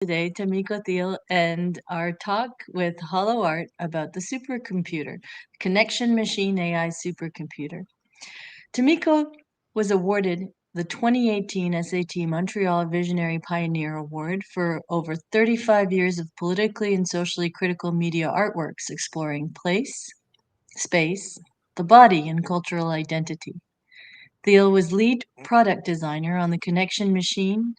today, Tamiko Thiel, and our talk with HoloArt about the supercomputer, Connection Machine AI supercomputer. Tamiko was awarded the 2018 SAT Montreal Visionary Pioneer Award for over 35 years of politically and socially critical media artworks exploring place, space, the body, and cultural identity. Thiel was lead product designer on the Connection Machine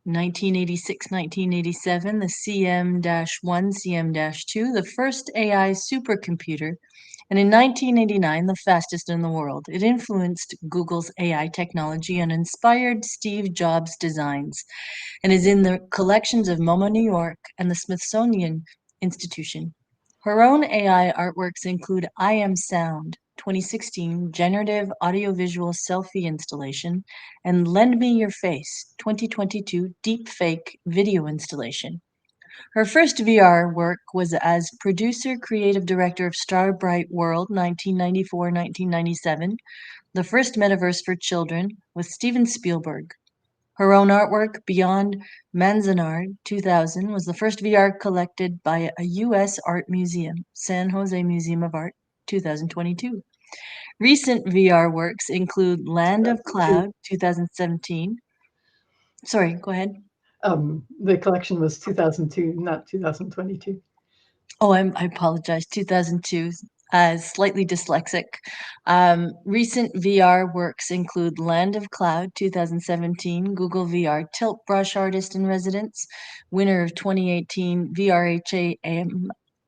1986-1987, the CM-1, CM-2, the first AI supercomputer, and in 1989, the fastest in the world. It influenced Google's AI technology and inspired Steve Jobs' designs, and is in the collections of MoMA New York and the Smithsonian Institution. Her own AI artworks include I Am Sound, 2016 generative audiovisual selfie installation, and Lend Me Your Face, 2022 deepfake video installation. Her first VR work was as producer creative director of Star Bright World 1994-1997, the first metaverse for children with Steven Spielberg. Her own artwork, Beyond Manzanar 2000, was the first VR collected by a U.S. art museum, San Jose Museum of Art 2022. Recent VR works include Land of Cloud 2017. Sorry, go ahead. The collection was 2002, not 2022. Oh, I apologize. 2002, slightly dyslexic. Recent VR works include Land of Cloud 2017, Google VR Tilt Brush Artist in Residence, winner of 2018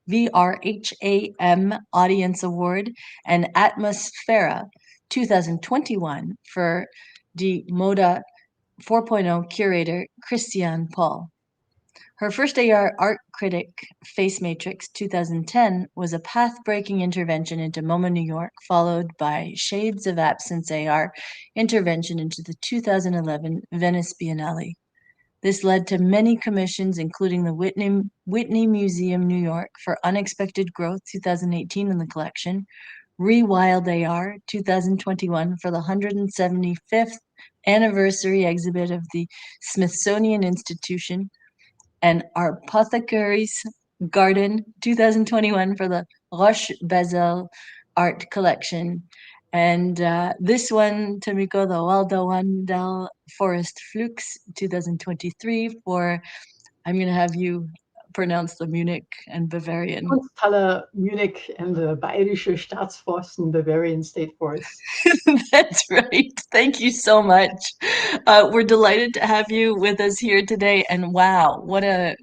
VRHAM Audience Award, and Atmosphera 2021 for the Moda 4.0 curator Christian Paul. Her first AR art critic, Face Matrix 2010, was a path-breaking intervention into MoMA New York, followed by Shades of Absence AR intervention into the 2011 Venice Biennale. This led to many commissions, including the Whitney Museum, New York, for Unexpected Growth 2018 in the collection, Rewild AR 2021 for the 175th anniversary exhibit of the Smithsonian Institution, and Apothecary's Garden 2021 for the Roche Basel Art Collection. And this one, Tamiko, the Waldo Wandel Forest Flux 2023 for, I'm going to have you pronounce the Munich and Bavarian. Kunsthalle Munich and the Bayerische Staatsforsten, Bavarian State Forest. That's right. Thank you so much. We're delighted to have you with us here today. And wow, what a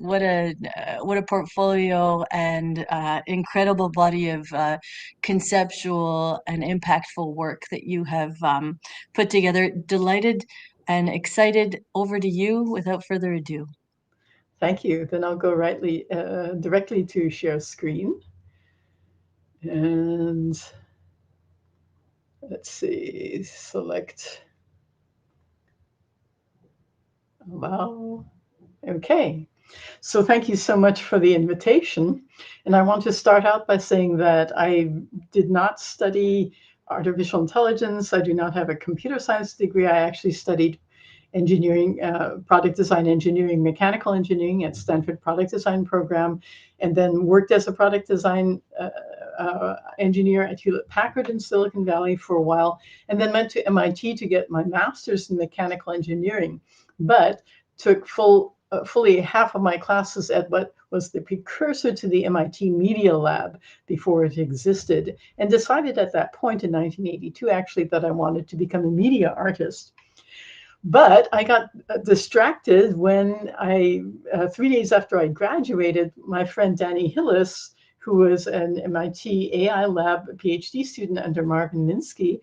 portfolio and incredible body of conceptual and impactful work that you have put together. Delighted and excited. Over to you. Without further ado. Thank you. Then I'll go directly to share screen. And let's see, select. Wow. Okay. So thank you so much for the invitation. And I want to start out by saying that I did not study artificial intelligence. I do not have a computer science degree. I actually studied engineering, product design engineering, mechanical engineering at Stanford Product Design Program, and then worked as a product design engineer at Hewlett Packard in Silicon Valley for a while, and then went to MIT to get my master's in mechanical engineering, but took fully half of my classes at what was the precursor to the MIT Media Lab before it existed, and decided at that point in 1982 actually that I wanted to become a media artist. But I got distracted when 3 days after I graduated, my friend Danny Hillis, who was an MIT AI Lab PhD student under Marvin Minsky,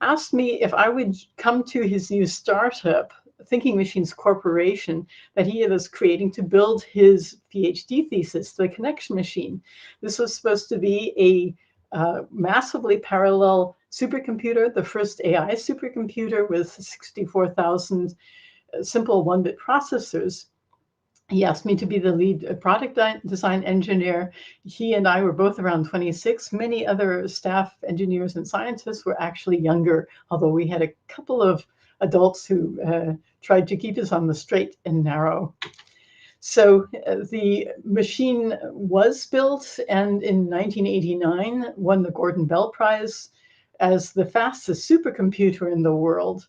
asked me if I would come to his new startup, Thinking Machines Corporation, that he was creating to build his PhD thesis, the Connection Machine. This was supposed to be a massively parallel supercomputer, the first AI supercomputer with 64,000 simple one-bit processors. He asked me to be the lead product design engineer. He and I were both around 26. Many other staff engineers and scientists were actually younger, although we had a couple of adults who tried to keep us on the straight and narrow. So the machine was built and in 1989 won the Gordon Bell Prize as the fastest supercomputer in the world.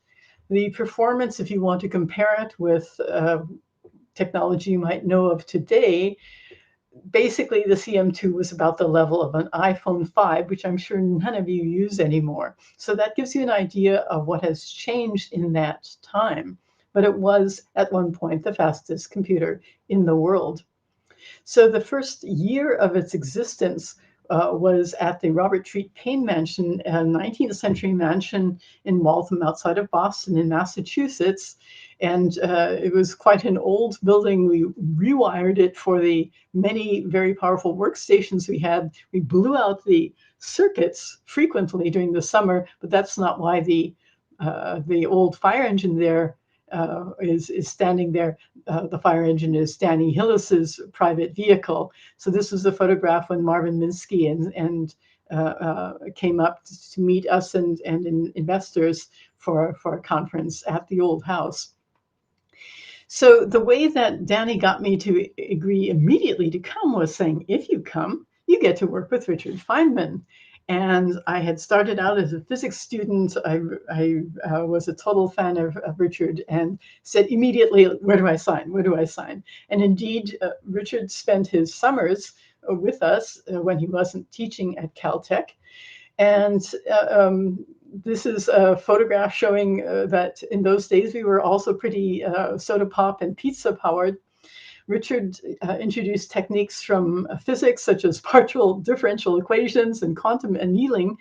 The performance, if you want to compare it with technology you might know of today, basically the CM2 was about the level of an iPhone 5, which I'm sure none of you use anymore. So that gives you an idea of what has changed in that time. But it was at one point the fastest computer in the world. So the first year of its existence was at the Robert Treat Paine Mansion, a 19th century mansion in Waltham outside of Boston in Massachusetts. And it was quite an old building. We rewired it for the many very powerful workstations we had. We blew out the circuits frequently during the summer, but that's not why the old fire engine there is standing there. The fire engine is Danny Hillis's private vehicle. So this was a photograph when Marvin Minsky and came up to meet us and investors for a conference at the old house. So the way that Danny got me to agree immediately to come was saying, if you come, you get to work with Richard Feynman. And I had started out as a physics student. I was a total fan of Richard and said immediately, where do I sign? Where do I sign? And indeed, Richard spent his summers with us when he wasn't teaching at Caltech. And this is a photograph showing that in those days we were also pretty soda pop and pizza powered. Richard introduced techniques from physics, such as partial differential equations and quantum annealing,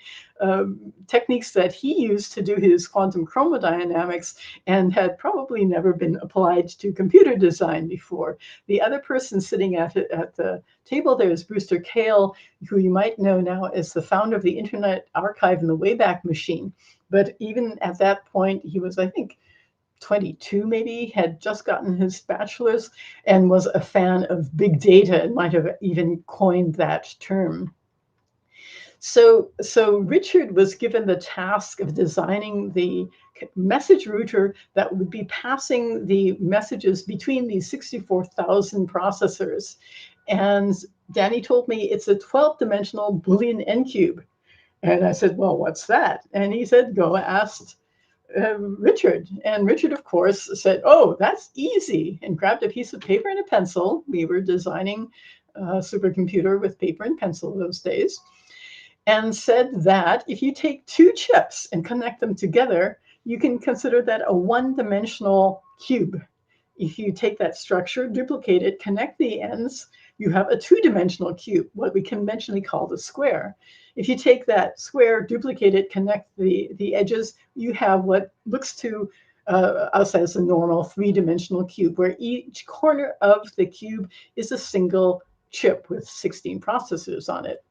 techniques that he used to do his quantum chromodynamics and had probably never been applied to computer design before. The other person sitting at the table there is Brewster Kahle, who you might know now as the founder of the Internet Archive and the Wayback Machine. But even at that point, he was, I think, 22 maybe, had just gotten his bachelor's and was a fan of big data and might have even coined that term. So Richard was given the task of designing the message router that would be passing the messages between these 64,000 processors. And Danny told me it's a 12-dimensional Boolean n-cube. And I said, well, what's that? And he said, go ask Richard. And Richard, of course, said, oh, that's easy, and grabbed a piece of paper and a pencil. We were designing a supercomputer with paper and pencil those days, and said that if you take two chips and connect them together, you can consider that a one-dimensional cube. If you take that structure, duplicate it, connect the ends, you have a two-dimensional cube, what we conventionally call the square. If you take that square, duplicate it, connect the edges, you have what looks to us as a normal three-dimensional cube, where each corner of the cube is a single chip with 16 processors on it.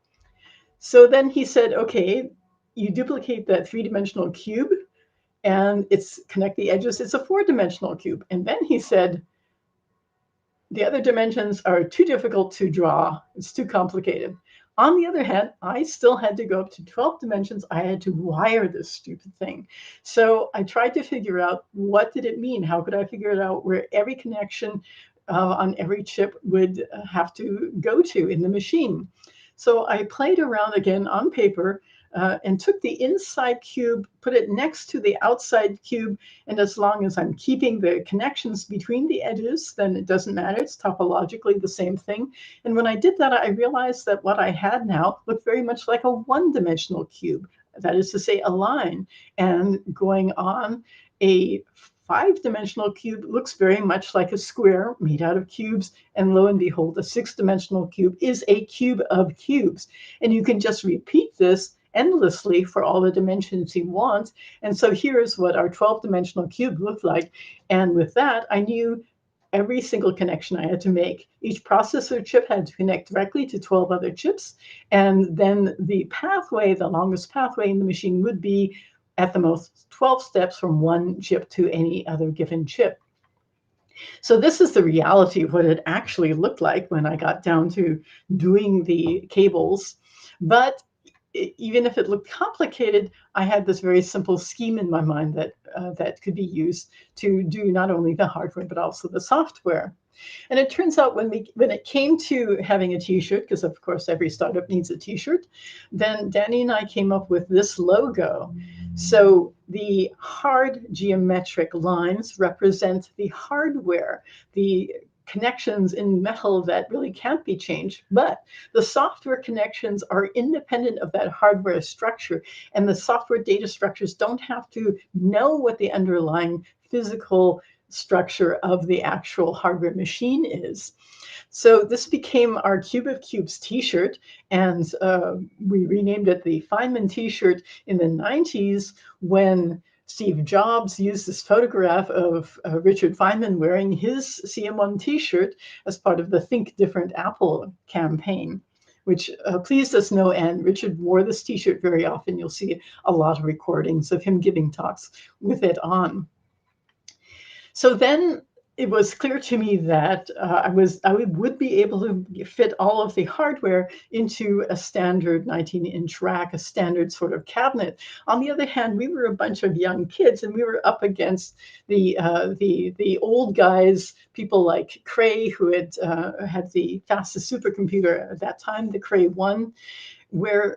So then he said, okay, you duplicate that three-dimensional cube and it's connect the edges, it's a four-dimensional cube. And then he said, the other dimensions are too difficult to draw. It's too complicated. On the other hand, I still had to go up to 12 dimensions. I had to wire this stupid thing. So I tried to figure out, what did it mean? How could I figure it out where every connection on every chip would have to go to in the machine? So I played around again on paper and took the inside cube, put it next to the outside cube. And as long as I'm keeping the connections between the edges, then it doesn't matter. It's topologically the same thing. And when I did that, I realized that what I had now looked very much like a one-dimensional cube. That is to say, a line. And going on, a five-dimensional cube looks very much like a square made out of cubes. And lo and behold, a six-dimensional cube is a cube of cubes. And you can just repeat this endlessly for all the dimensions you want. And so here's what our 12-dimensional cube looked like. And with that, I knew every single connection I had to make. Each processor chip had to connect directly to 12 other chips. And then the pathway, the longest pathway in the machine would be at the most 12 steps from one chip to any other given chip. So this is the reality of what it actually looked like when I got down to doing the cables. But even if it looked complicated, I had this very simple scheme in my mind that could be used to do not only the hardware, but also the software. And it turns out when it came to having a T-shirt, because of course every startup needs a T-shirt, then Danny and I came up with this logo. So the hard geometric lines represent the hardware, the connections in metal that really can't be changed, but the software connections are independent of that hardware structure, and the software data structures don't have to know what the underlying physical structure of the actual hardware machine is. So this became our Cube of Cubes T-shirt, and we renamed it the Feynman T-shirt in the 90s when Steve Jobs used this photograph of Richard Feynman wearing his CM1 T-shirt as part of the Think Different Apple campaign, which pleased us no end. Richard wore this T-shirt very often. You'll see a lot of recordings of him giving talks with it on. So then it was clear to me that I would be able to fit all of the hardware into a standard 19-inch rack, a standard sort of cabinet. On the other hand, we were a bunch of young kids, and we were up against the old guys, people like Cray, who had the fastest supercomputer at that time, the Cray 1, where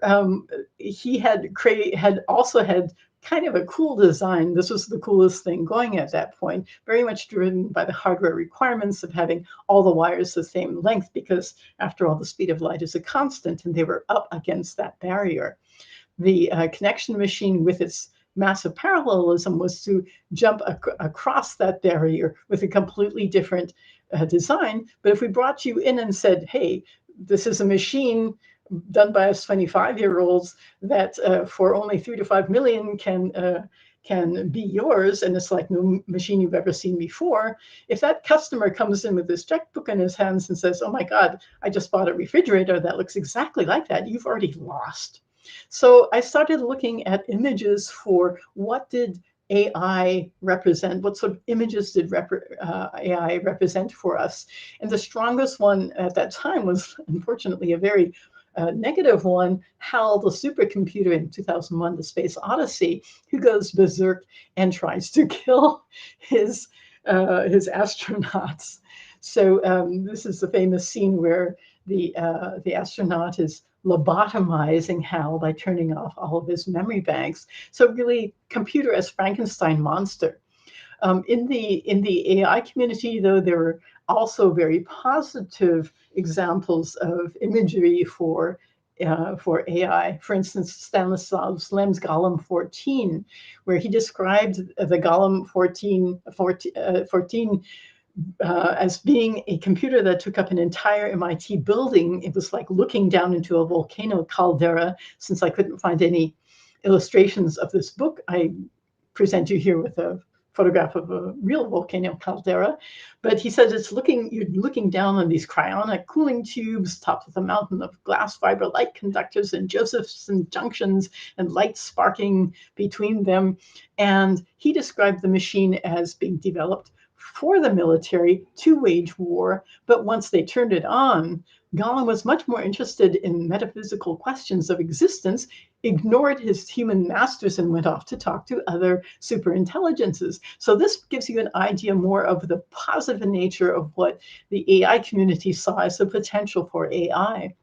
Cray had also had kind of a cool design. This was the coolest thing going at that point, very much driven by the hardware requirements of having all the wires the same length, because after all, the speed of light is a constant, and they were up against that barrier. The connection machine, with its massive parallelism, was to jump across that barrier with a completely different design. But if we brought you in and said, hey, this is a machine done by us 25-year-olds that for only 3 to 5 million can be yours, and it's like no machine you've ever seen before. If that customer comes in with this checkbook in his hands and says, oh my God, I just bought a refrigerator that looks exactly like that, you've already lost. So I started looking at images for what did AI represent, what sort of images did AI represent for us. And the strongest one at that time was, unfortunately, a very negative one, HAL, the supercomputer in 2001, The Space Odyssey, who goes berserk and tries to kill his astronauts. So this is the famous scene where the astronaut is lobotomizing HAL by turning off all of his memory banks. So really, computer as Frankenstein monster. In the AI community, though, there were also very positive examples of imagery for AI. For instance, Stanislav Lem's Golem 14, where he described the Golem 14 as being a computer that took up an entire MIT building. It was like looking down into a volcano caldera. Since I couldn't find any illustrations of this book, I present you here with a photograph of a real volcano caldera. But he says you're looking down on these cryonic cooling tubes topped with a mountain of glass fiber light conductors and Josephson junctions and light sparking between them. And he described the machine as being developed for the military to wage war. But once they turned it on, Golem was much more interested in metaphysical questions of existence, ignored his human masters, and went off to talk to other superintelligences. So this gives you an idea more of the positive nature of what the AI community saw as the potential for AI.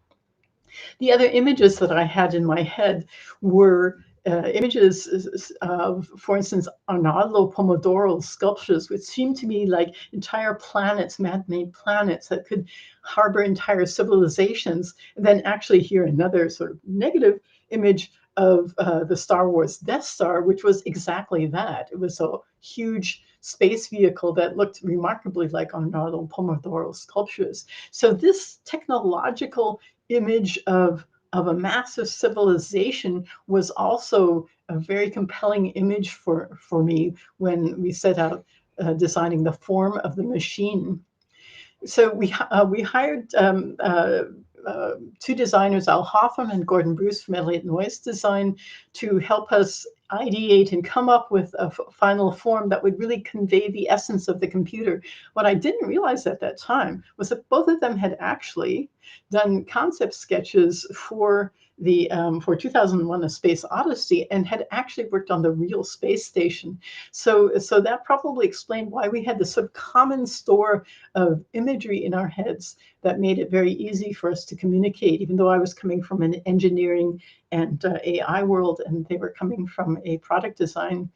The other images that I had in my head were images of, for instance, Arnaldo Pomodoro's sculptures, which seemed to me like entire planets, man-made planets that could harbor entire civilizations. And then actually here another sort of negative image of the Star Wars Death Star, which was exactly that. It was a huge space vehicle that looked remarkably like Arnaldo Pomodoro's sculptures. So this technological image of a massive civilization was also a very compelling image for me when we set out designing the form of the machine. So we hired two designers, Al Hoffman and Gordon Bruce from Elliott Noise Design, to help us ideate and come up with a final form that would really convey the essence of the computer. What I didn't realize at that time was that both of them had actually done concept sketches for for 2001: A Space Odyssey, and had actually worked on the real space station. So that probably explained why we had this sort of common store of imagery in our heads that made it very easy for us to communicate, even though I was coming from an engineering and AI world, and they were coming from a product design,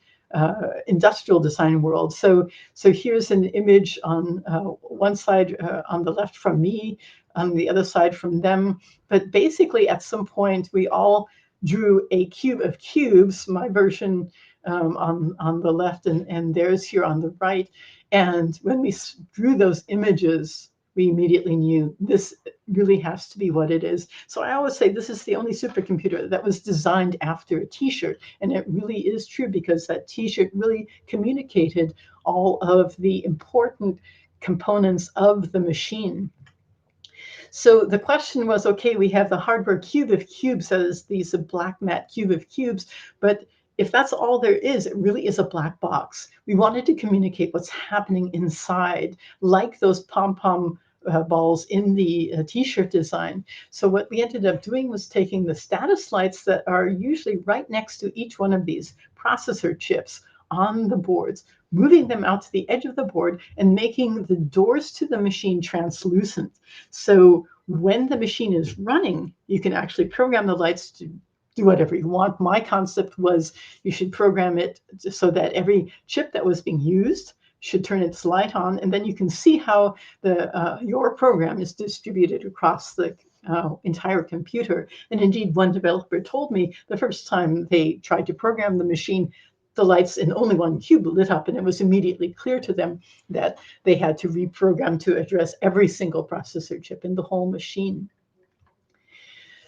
industrial design world. So here's an image on one side on the left from me, on the other side from them. But basically, at some point, we all drew a cube of cubes, my version on the left, and theirs here on the right. And when we drew those images, we immediately knew this really has to be what it is. So I always say this is the only supercomputer that was designed after a T-shirt. And it really is true, because that T-shirt really communicated all of the important components of the machine. So the question was, okay, we have the hardware cube of cubes, as these black matte cube of cubes, but if that's all there is, it really is a black box. We wanted to communicate what's happening inside, like those pom-pom balls in the T-shirt design. So what we ended up doing was taking the status lights that are usually right next to each one of these processor chips on the boards, moving them out to the edge of the board and making the doors to the machine translucent. So when the machine is running, you can actually program the lights to do whatever you want. My concept was you should program it so that every chip that was being used should turn its light on, and then you can see how your program is distributed across the entire computer. And indeed, one developer told me the first time they tried to program the machine, the lights in only one cube lit up, and it was immediately clear to them that they had to reprogram to address every single processor chip in the whole machine.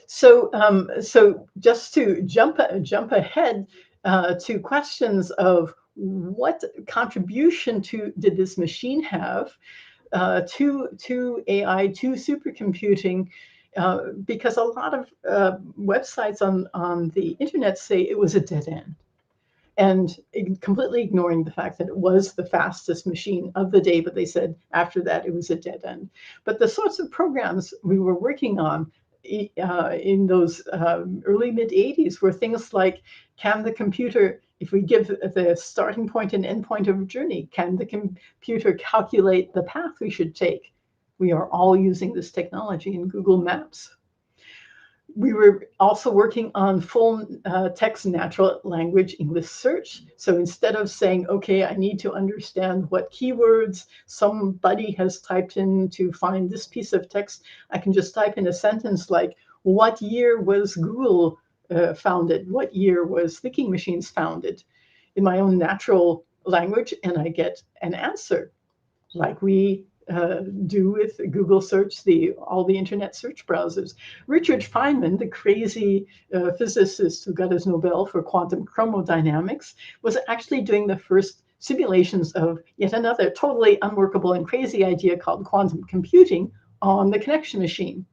So, just to jump ahead to questions of what contribution did this machine have to AI, to supercomputing, because a lot of websites on the internet say it was a dead end, and completely ignoring the fact that it was the fastest machine of the day, but they said after that it was a dead end. But the sorts of programs we were working on in those early mid-'80s were things like, can the computer, if we give the starting point and end point of a journey, can the computer calculate the path we should take? We are all using this technology in Google Maps. We were also working on full text natural language English search. So instead of saying, okay, I need to understand what keywords somebody has typed in to find this piece of text, I can just type in a sentence like, what year was Google founded? What year was Thinking Machines founded? In my own natural language, and I get an answer, like we do with Google search, all the internet search browsers. Richard Feynman, the crazy physicist who got his Nobel for quantum chromodynamics, was actually doing the first simulations of yet another totally unworkable and crazy idea called quantum computing on the connection machine.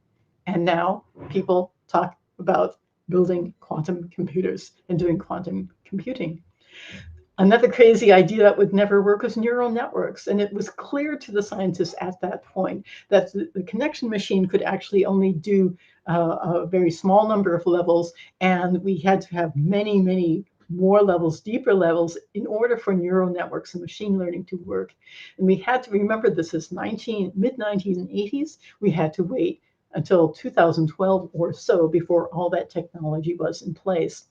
And now people talk about building quantum computers and doing quantum computing. Another crazy idea that would never work was neural networks. And it was clear to the scientists at that point that the connection machine could actually only do a very small number of levels. And we had to have many, many more levels, deeper levels, in order for neural networks and machine learning to work. And we had to remember this is mid-1980s. We had to wait until 2012 or so before all that technology was in place.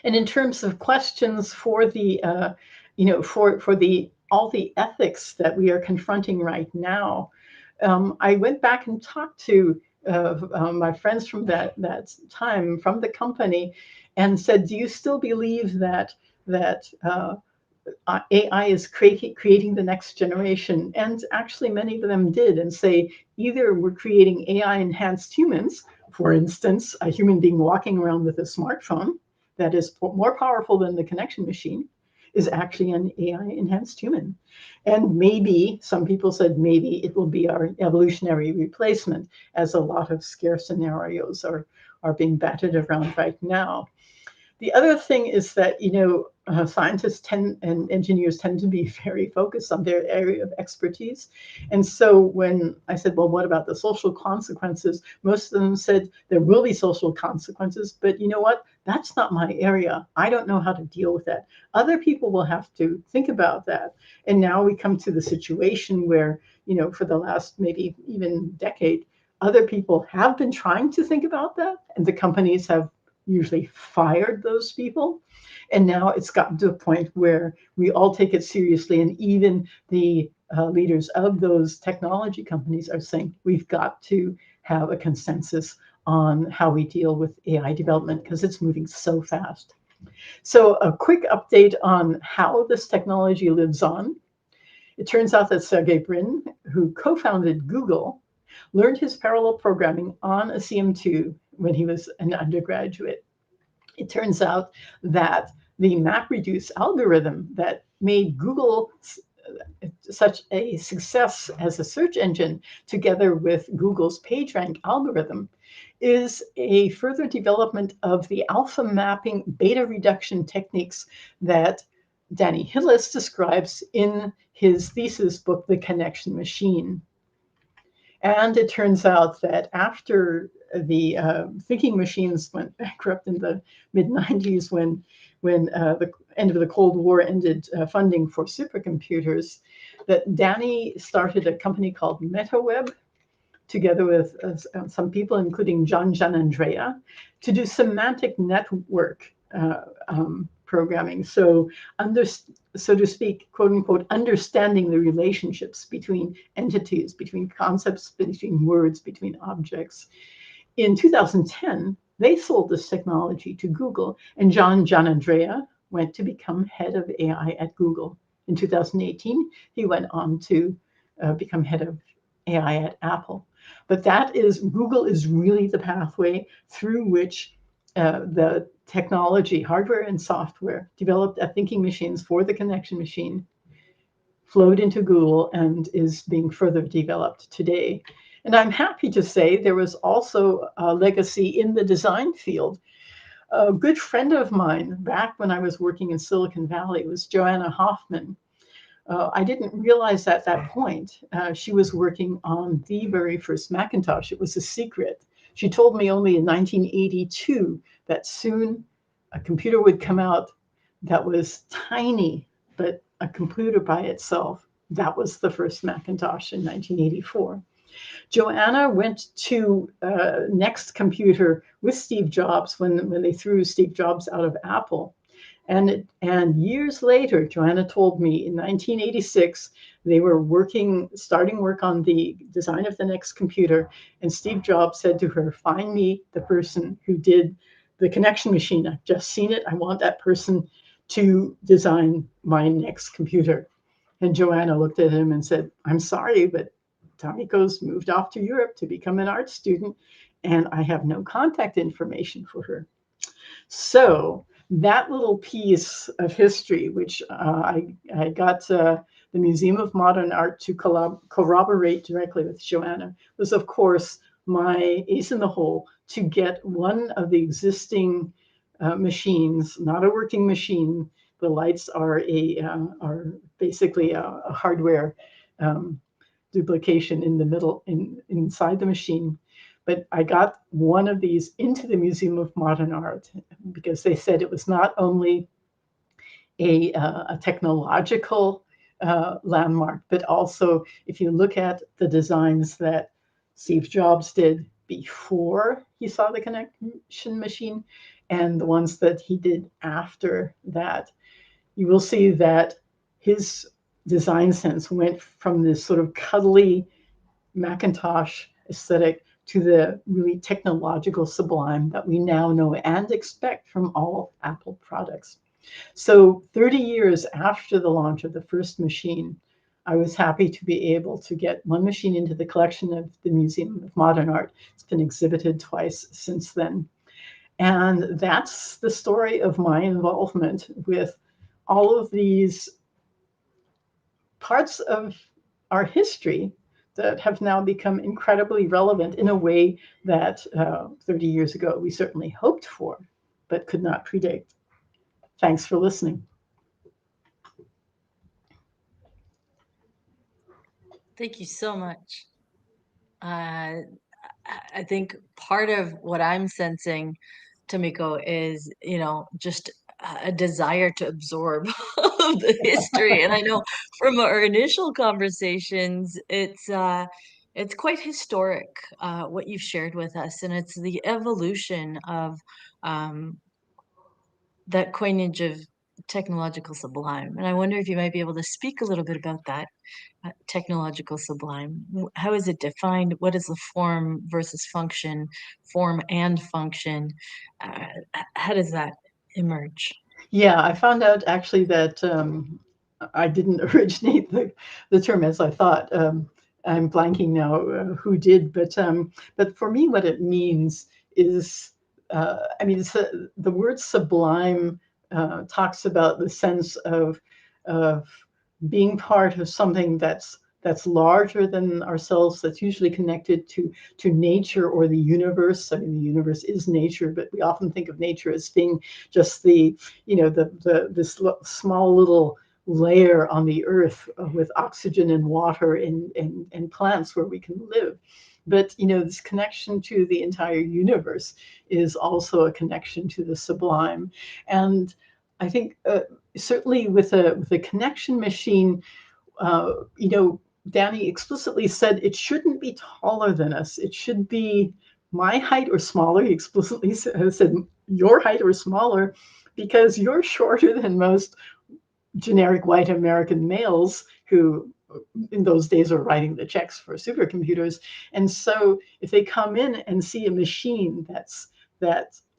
And in terms of questions for the, all the ethics that we are confronting right now, I went back and talked to my friends from that time from the company, and said, "Do you still believe that AI is creating the next generation?" And actually, many of them did, and say either we're creating AI enhanced humans, for instance, a human being walking around with a smartphone that is more powerful than the connection machine is actually an AI enhanced human. And maybe, some people said maybe it will be our evolutionary replacement, as a lot of scare scenarios are being batted around right now. The other thing is that, scientists and engineers tend to be very focused on their area of expertise. And so when I said, well, what about the social consequences? Most of them said there will be social consequences, but you know what? That's not my area. I don't know how to deal with that. Other people will have to think about that. And now we come to the situation where, you know, for the last maybe even decade, other people have been trying to think about that, and the companies have usually fired those people. And now it's gotten to a point where we all take it seriously. And even the leaders of those technology companies are saying we've got to have a consensus on how we deal with AI development because it's moving so fast. So a quick update on how this technology lives on. It turns out that Sergey Brin, who co-founded Google, learned his parallel programming on a CM2 when he was an undergraduate. It turns out that the MapReduce algorithm that made Google such a success as a search engine, together with Google's PageRank algorithm, is a further development of the alpha mapping beta reduction techniques that Danny Hillis describes in his thesis book, The Connection Machine. And it turns out that after the thinking machines went bankrupt in the mid-90s, when the end of the Cold War ended funding for supercomputers, that Danny started a company called MetaWeb, together with some people, including John Gianandrea, to do semantic network programming. So, so to speak, quote unquote, understanding the relationships between entities, between concepts, between words, between objects. In 2010, they sold this technology to Google, and John Gianandrea went to become head of AI at Google. In 2018, he went on to become head of AI at Apple. But that is, Google is really the pathway through which the technology, hardware and software, developed at thinking machines for the connection machine, flowed into Google and is being further developed today. And I'm happy to say there was also a legacy in the design field. A good friend of mine back when I was working in Silicon Valley was Joanna Hoffman. I didn't realize at that point she was working on the very first Macintosh. It was a secret. She told me only in 1982 that soon a computer would come out that was tiny, but a computer by itself. That was the first Macintosh in 1984. Joanna went to Next Computer with Steve Jobs when they threw Steve Jobs out of Apple. And years later, Joanna told me in 1986, they were starting work on the design of the next computer. And Steve Jobs said to her, find me the person who did the connection machine. I've just seen it. I want that person to design my next computer. And Joanna looked at him and said, I'm sorry, but Tomiko's moved off to Europe to become an art student, and I have no contact information for her. So that little piece of history, which I got the Museum of Modern Art to corroborate directly with Joanna, was, of course, my ace in the hole to get one of the existing machines, not a working machine. The lights are basically a hardware duplication in the middle, inside the machine. But I got one of these into the Museum of Modern Art because they said it was not only a technological landmark, but also if you look at the designs that Steve Jobs did before he saw the connection machine and the ones that he did after that, you will see that his design sense went from this sort of cuddly Macintosh aesthetic to the really technological sublime that we now know and expect from all Apple products. So 30 years after the launch of the first machine, I was happy to be able to get one machine into the collection of the Museum of Modern Art. It's been exhibited twice since then. And that's the story of my involvement with all of these parts of our history that have now become incredibly relevant in a way that 30 years ago we certainly hoped for, but could not predict. Thanks for listening. Thank you so much. Uh, I think part of what I'm sensing, Tomiko, is, just a desire to absorb of the history. And I know from our initial conversations, it's quite historic, what you've shared with us, and it's the evolution of um, that coinage of technological sublime. And I wonder if you might be able to speak a little bit about that technological sublime. How is it defined? What is the form versus function, form and function? Uh, how does that emerge? Yeah, I found out actually that I didn't originate the term as I thought. I'm blanking now who did, but for me, what it means is, I mean, the word sublime talks about the sense of being part of something that's larger than ourselves, that's usually connected to nature or the universe. I mean, the universe is nature, but we often think of nature as being just this small little layer on the earth with oxygen and water and plants where we can live. But this connection to the entire universe is also a connection to the sublime. And I think certainly with a connection machine, Danny explicitly said it shouldn't be taller than us. It should be my height or smaller. He explicitly said your height or smaller, because you're shorter than most generic white American males who in those days are writing the checks for supercomputers. And so if they come in and see a machine that's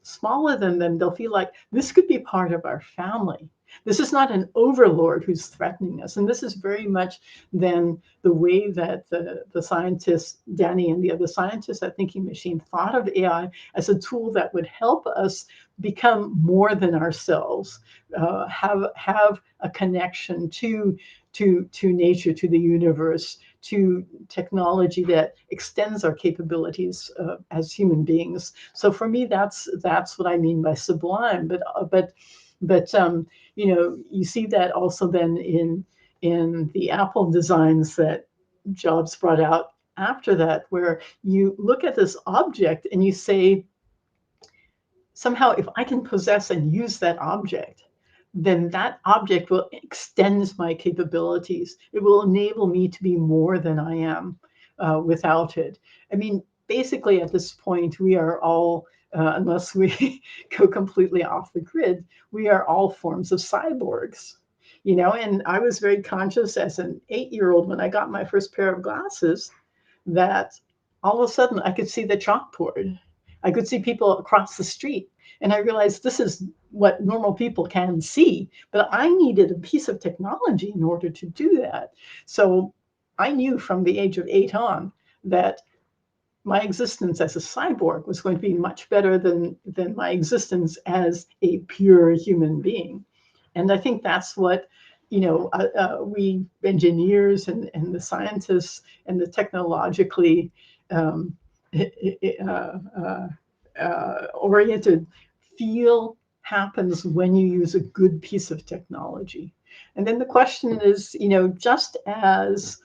smaller than them, they'll feel like this could be part of our family. This is not an overlord who's threatening us. And this is very much then the way that the scientists, Danny and the other scientists at Thinking Machine, thought of AI as a tool that would help us become more than ourselves, have a connection to nature, to the universe, to technology that extends our capabilities as human beings. So for me, that's what I mean by sublime. But you see that also then in the Apple designs that Jobs brought out after that, where you look at this object and you say, somehow, if I can possess and use that object, then that object will extend my capabilities. It will enable me to be more than I am without it. I mean, basically, at this point, we are all, unless we go completely off the grid, we are all forms of cyborgs. And I was very conscious as an 8-year-old when I got my first pair of glasses that all of a sudden I could see the chalkboard. I could see people across the street. And I realized this is what normal people can see, but I needed a piece of technology in order to do that. So I knew from the age of 8 on that my existence as a cyborg was going to be much better than my existence as a pure human being. And I think that's what we engineers and the scientists and the technologically um, oriented feel happens when you use a good piece of technology. And then the question is, just as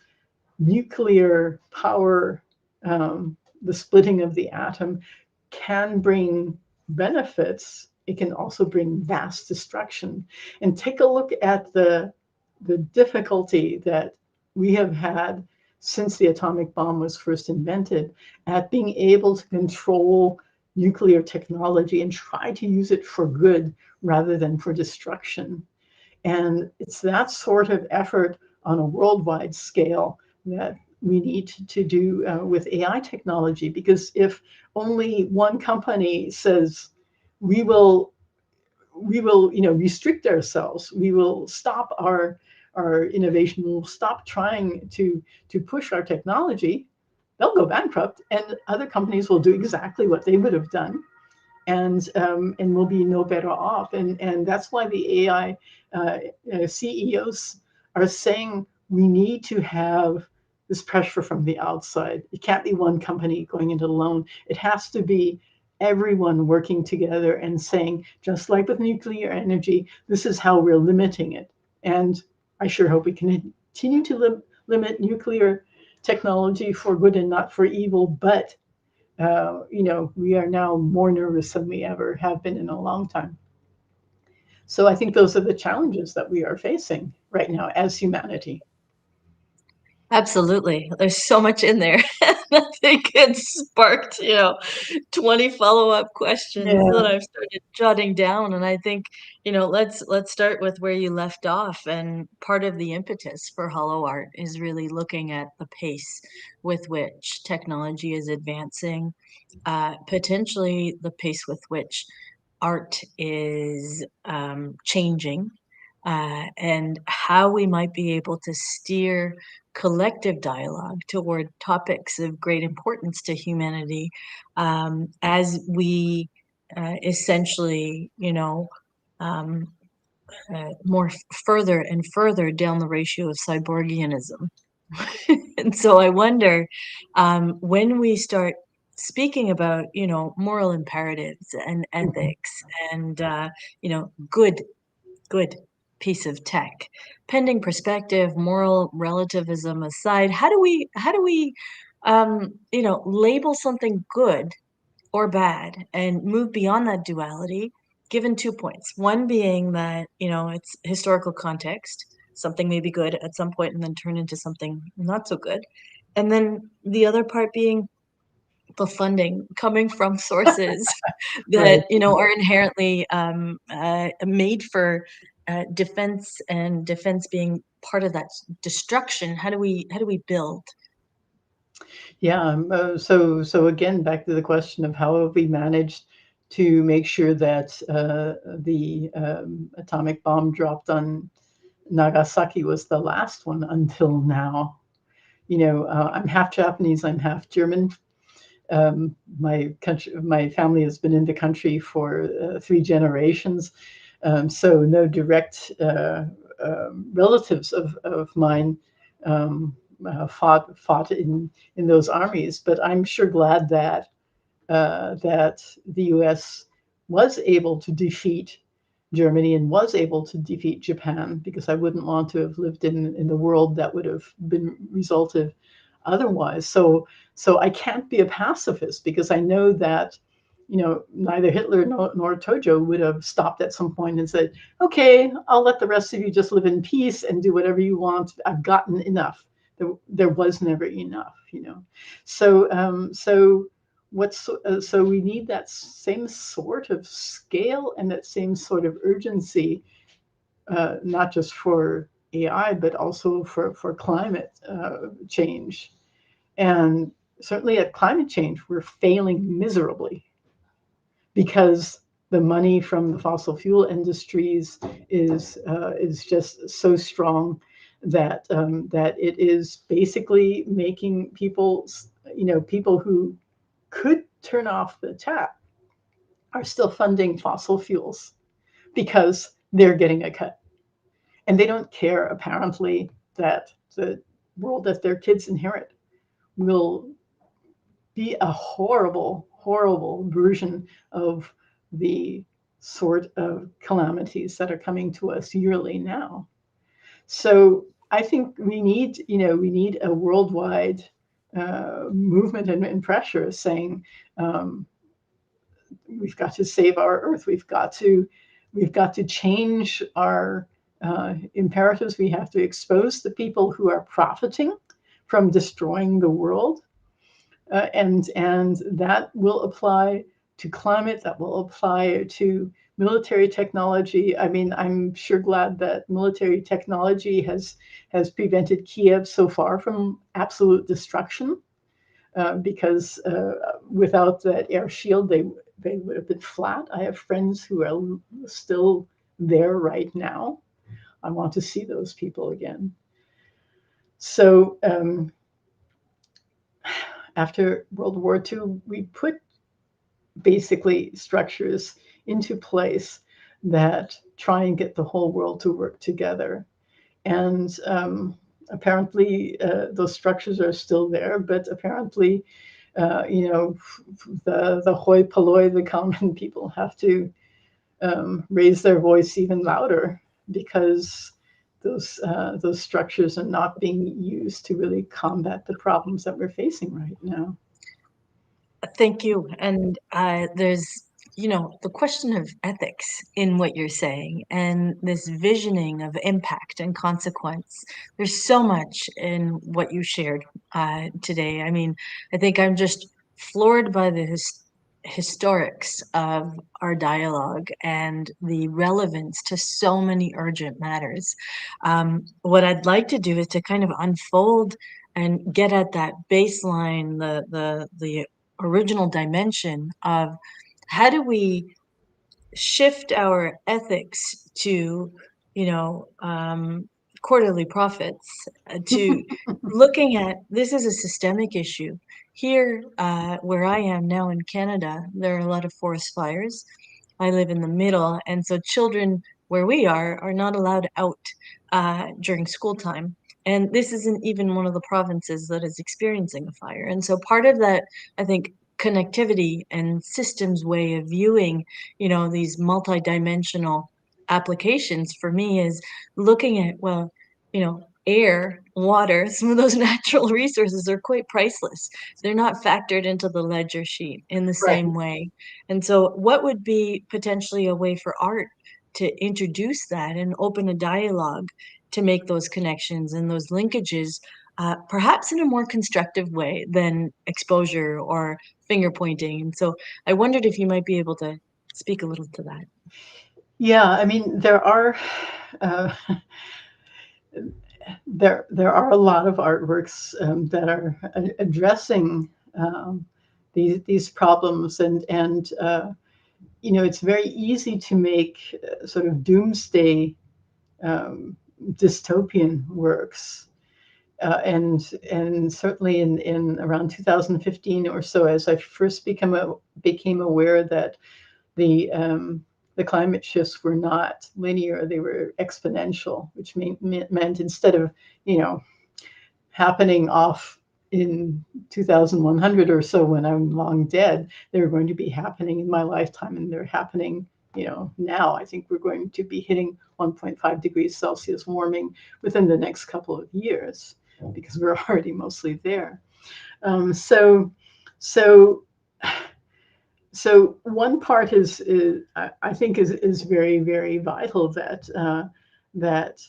nuclear power, the splitting of the atom, can bring benefits, it can also bring vast destruction. And take a look at the difficulty that we have had since the atomic bomb was first invented at being able to control nuclear technology and try to use it for good rather than for destruction. And it's that sort of effort on a worldwide scale that we need to do with AI technology, because if only one company says we will restrict ourselves, we will stop our innovation, we'll stop trying to push our technology, they'll go bankrupt, and other companies will do exactly what they would have done, and we'll be no better off. And that's why the AI CEOs are saying we need to have this pressure from the outside. It can't be one company going it alone. It has to be everyone working together and saying, just like with nuclear energy, this is how we're limiting it. And I sure hope we can continue to limit nuclear technology for good and not for evil, but we are now more nervous than we ever have been in a long time. So I think those are the challenges that we are facing right now as humanity. Absolutely. There's so much in there. I think it sparked, 20 follow-up questions Yeah. that I've started jotting down. And I think, let's start with where you left off. And part of the impetus for HoloArt is really looking at the pace with which technology is advancing, potentially the pace with which art is changing, and how we might be able to steer collective dialogue toward topics of great importance to humanity, as we essentially, um, more further and further down the ratio of cyborgianism. And so I wonder, when we start speaking about, moral imperatives and Mhm. ethics and, good piece of tech, pending perspective, moral relativism aside, how do we label something good or bad and move beyond that duality, given 2 points. One being that, it's historical context. Something may be good at some point and then turn into something not so good. And then the other part being the funding coming from sources that, Right. are inherently made for defense, and defense being part of that destruction. How do we build? Yeah. So again, back to the question of how have we managed to make sure that the atomic bomb dropped on Nagasaki was the last one until now. I'm half Japanese, I'm half German. My family has been in the country for 3 generations, so no direct relatives of mine fought in those armies. But I'm sure glad that the U.S. was able to defeat Germany and was able to defeat Japan, because I wouldn't want to have lived in the world that would have been resulted otherwise. So I can't be a pacifist, because I know that neither Hitler nor Tojo would have stopped at some point and said, "Okay, I'll let the rest of you just live in peace and do whatever you want. I've gotten enough." There was never enough. So so we need that same sort of scale and that same sort of urgency, not just for AI, but also for climate change. And certainly at climate change, we're failing miserably, because the money from the fossil fuel industries is just so strong that it is basically making people who could turn off the tap are still funding fossil fuels because they're getting a cut. And they don't care, apparently, that the world that their kids inherit will be a horrible, horrible version of the sort of calamities that are coming to us yearly now. So I think we need a worldwide movement and pressure saying, we've got to save our Earth. We've got to change our imperatives. We have to expose the people who are profiting from destroying the world, and that will apply to climate. That will apply to military technology. I mean, I'm sure glad that military technology has prevented Kiev so far from absolute destruction, because without that air shield, they would have been flat. I have friends who are still there right now. I want to see those people again. So after World War II, we put basically structures into place that try and get the whole world to work together. And apparently, those structures are still there, but apparently, the hoi polloi, the common people, have to raise their voice even louder, because those structures are not being used to really combat the problems that we're facing right now. Thank you. And there's, the question of ethics in what you're saying and this visioning of impact and consequence. There's so much in what you shared today. I mean, I think I'm just floored by the historics of our dialogue and the relevance to so many urgent matters. What I'd like to do is to kind of unfold and get at that baseline, the original dimension of how do we shift our ethics to, you know, um, quarterly profits, to looking at this as a systemic issue. Here, where I am now in Canada, there are a lot of forest fires. I live in the middle, and so children where we are not allowed out during school time. And this isn't even one of the provinces that is experiencing a fire. And so part of that, I think, connectivity and systems way of viewing, these multidimensional applications for me is looking at, well, air, water, some of those natural resources are quite priceless. They're not factored into the ledger sheet in the Right. same way. And so, what would be potentially a way for art to introduce that and open a dialogue to make those connections and those linkages, perhaps in a more constructive way than exposure or finger pointing? And so, I wondered if you might be able to speak a little to that. Yeah, I mean, uh, there are a lot of artworks that are addressing these problems, and it's very easy to make sort of doomsday um, dystopian works. And certainly in around 2015 or so, as I first became aware that the um, the climate shifts were not linear; they were exponential, which meant instead of you know happening off in 2100 or so when I'm long dead, they were going to be happening in my lifetime, and they're happening. Now I think we're going to be hitting 1.5 degrees Celsius warming within the next couple of years because we're already mostly there. So, so so one part is I think is very, very vital that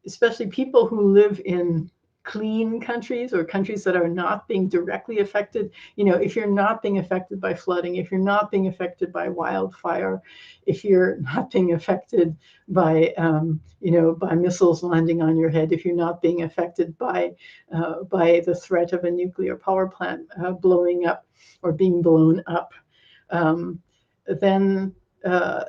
especially people who live in clean countries or countries that are not being directly affected, if you're not being affected by flooding, if you're not being affected by wildfire, if you're not being affected by missiles landing on your head, if you're not being affected by the threat of a nuclear power plant blowing up or being blown up, um, then uh,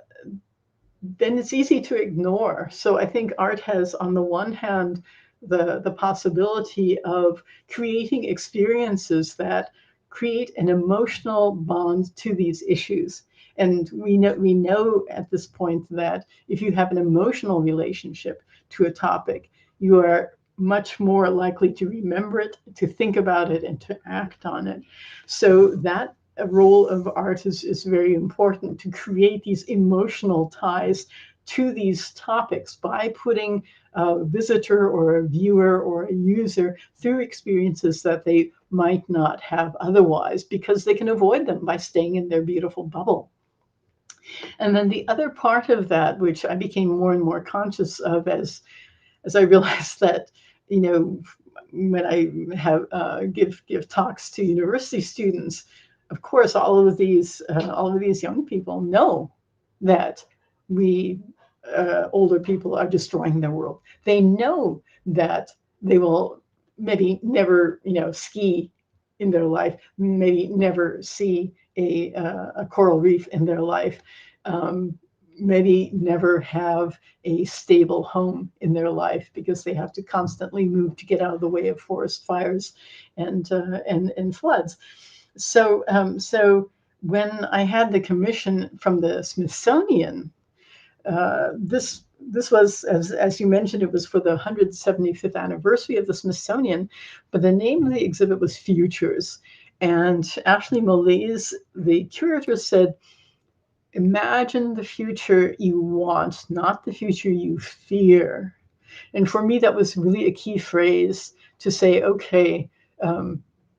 then it's easy to ignore. So I think art has, on the one hand, the possibility of creating experiences that create an emotional bond to these issues. And we know at this point that if you have an emotional relationship to a topic, you are much more likely to remember it, to think about it, and to act on it. So that a role of art is very important to create these emotional ties to these topics by putting a visitor or a viewer or a user through experiences that they might not have otherwise because they can avoid them by staying in their beautiful bubble. And then the other part of that, which I became more and more conscious of as I realized that, when I have give talks to university students, of course, all of these young people know that we older people are destroying their world. They know that they will maybe never, ski in their life, maybe never see a coral reef in their life. Um, Maybe never have a stable home in their life because they have to constantly move to get out of the way of forest fires and floods. So when I had the commission from the Smithsonian, this was, as you mentioned, it was for the 175th anniversary of the Smithsonian, but the name of the exhibit was Futures. And Ashley Mollise, the curator, said, imagine the future you want, not the future you fear. And for me, that was really a key phrase to say, okay,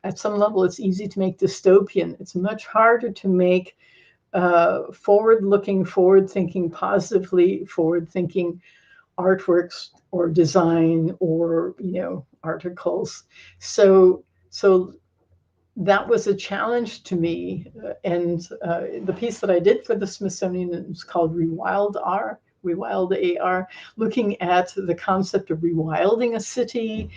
at some level, it's easy to make dystopian. It's much harder to make forward-looking, forward-thinking, positively forward-thinking artworks or design or articles. So that was a challenge to me. And the piece that I did for the Smithsonian is called Rewild AR, looking at the concept of rewilding a city,